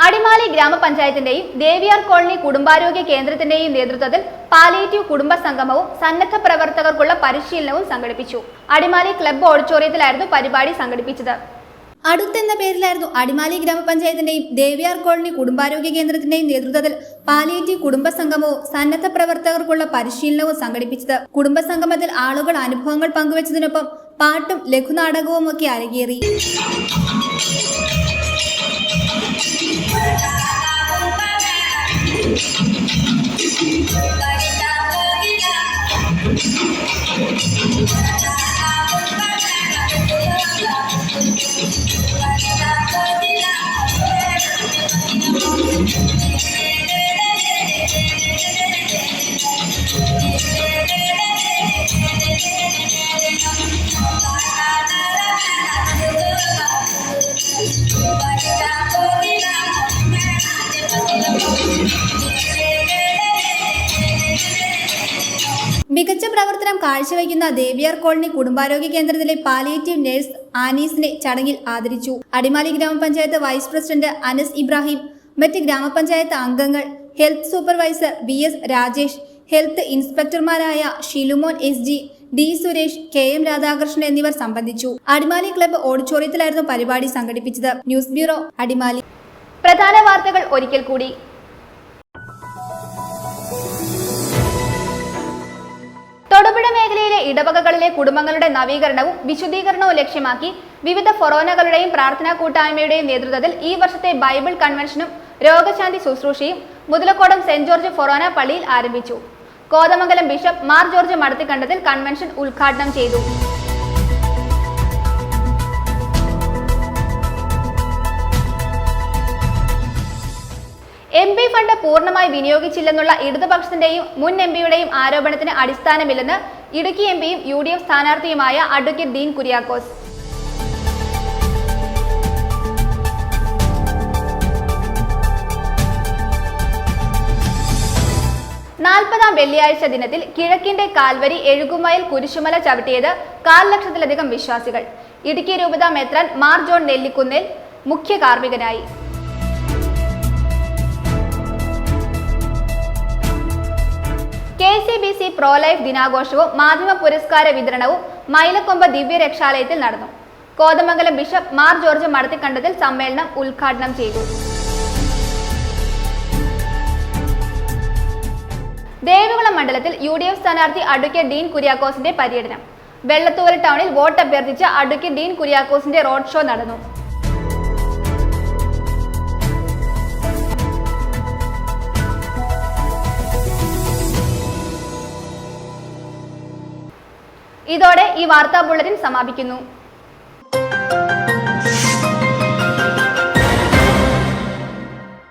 അടിമാലി ഗ്രാമപഞ്ചായത്തിന്റെയും ദേവിയാർ കോളനി കുടുംബാരോഗ്യ കേന്ദ്രത്തിന്റെയും നേതൃത്വത്തിൽ പാലിയേറ്റീവ് കുടുംബ സംഗമവും സന്നദ്ധ പ്രവർത്തകർക്കുള്ള പരിശീലനവും സംഘടിപ്പിച്ചു. അടിമാലി ക്ലബ്ബ് ഓഡിറ്റോറിയത്തിലായിരുന്നു പരിപാടി സംഘടിപ്പിച്ചത്. അടുത്തെന്ന പേരിലായിരുന്നു അടിമാലി ഗ്രാമപഞ്ചായത്തിന്റെയും ദേവിയാർ കോളനി കുടുംബാരോഗ്യ കേന്ദ്രത്തിന്റെയും നേതൃത്വത്തിൽ പാലിയേറ്റീവ് കുടുംബ സംഗമവും സന്നദ്ധ പ്രവർത്തകർക്കുള്ള പരിശീലനവും സംഘടിപ്പിച്ചത്. കുടുംബസംഗമത്തിൽ ആളുകൾ അനുഭവങ്ങൾ പങ്കുവച്ചതിനൊപ്പം പാട്ടും ലഘുനാടകവും ഒക്കെ അരങ്ങേറി. മികച്ച പ്രവർത്തനം കാഴ്ചവെക്കുന്ന ദേവിയാർ കോളനി കുടുംബാരോഗ്യ കേന്ദ്രത്തിലെ പാലിയേറ്റീവ് നഴ്സ് ആനീസിനെ ചടങ്ങിൽ ആദരിച്ചു. അടിമാലി ഗ്രാമപഞ്ചായത്ത് വൈസ് പ്രസിഡന്റ് അനസ് ഇബ്രാഹിം, മറ്റ് ഗ്രാമപഞ്ചായത്ത് അംഗങ്ങൾ, health supervisor VS Rajesh, health ഇൻസ്പെക്ടർമാരായ Shilumon SG, D Suresh, KM Radhakrishnan എന്നിവർ സംബന്ധിച്ചു. അടിമാലി ക്ലബ്ബ് ഓഡിറ്റോറിയത്തിലായിരുന്നു പരിപാടി സംഘടിപ്പിച്ചത്. News bureau, Adimali. പ്രധാന വാർത്തകൾ ഒരിക്കൽ കൂടി. തൊടുപുഴ മേഖലയിലെ ഇടവകകളിലെ കുടുംബങ്ങളുടെ നവീകരണവും വിശുദ്ധീകരണവും ലക്ഷ്യമാക്കി വിവിധ ഫൊറോനകളുടെയും പ്രാർത്ഥനാ കൂട്ടായ്മയുടെയും നേതൃത്വത്തിൽ ഈ വർഷത്തെ ബൈബിൾ കൺവെൻഷനും രോഗശാന്തി ശുശ്രൂഷയും മുതലക്കോടം സെന്റ് ജോർജ് ഫൊറോന പള്ളിയിൽ ആരംഭിച്ചു. Kothamangalam bishop Mar George Madathikandathil convention ഉദ്ഘാടനം ചെയ്തു. MP ഫണ്ട് പൂർണ്ണമായി വിനിയോഗിച്ചില്ലെന്നുള്ള ഇടതുപക്ഷത്തിന്റെയും മുൻ MPയുടെയും ആരോപണത്തിന് അടിസ്ഥാനമില്ലെന്ന് Idukki MPയും UDF സ്ഥാനാർത്ഥിയുമായ advocate Dean Kuriakose. നാൽപ്പതാം വെള്ളിയാഴ്ച ദിനത്തിൽ കിഴക്കിന്റെ കാൽവരി എഴുകുമയിൽ കുരിശുമല ചവിട്ടിയത് 1/4 ലക്ഷത്തിലധികം വിശ്വാസികൾ. ഇടുക്കി രൂപത മെത്രാൻ മാർ ജോൺ നെല്ലിക്കുന്നേൽ മുഖ്യ കാർമ്മികനായി. KCBC പ്രോ ലൈഫ് ദിനാഘോഷവും മാധ്യമ പുരസ്കാര വിതരണവും മൈലക്കൊമ്പ് ദിവ്യരക്ഷാലയത്തിൽ നടന്നു. കോതമംഗലം ബിഷപ്പ് മാർ ജോർജ് മടത്തിക്കണ്ടത്തിൽ സമ്മേളനം ഉദ്ഘാടനം ചെയ്തു. ദേവികുളം മണ്ഡലത്തിൽ UDF സ്ഥാനാർത്ഥി അഡ്വക്കേറ്റ് ഡീൻ കുര്യാക്കോസിന്റെ പര്യടനം. വെള്ളത്തൂവൽ ടൗണിൽ വോട്ട് അഭ്യർത്ഥിച്ച അഡ്വക്കേറ്റ് ഡീൻ കുര്യാക്കോസിന്റെ റോഡ് ഷോ നടന്നു. ഇതോടെ ഈ വാർത്താ ബുള്ളറ്റിൻ സമാപിക്കുന്നു.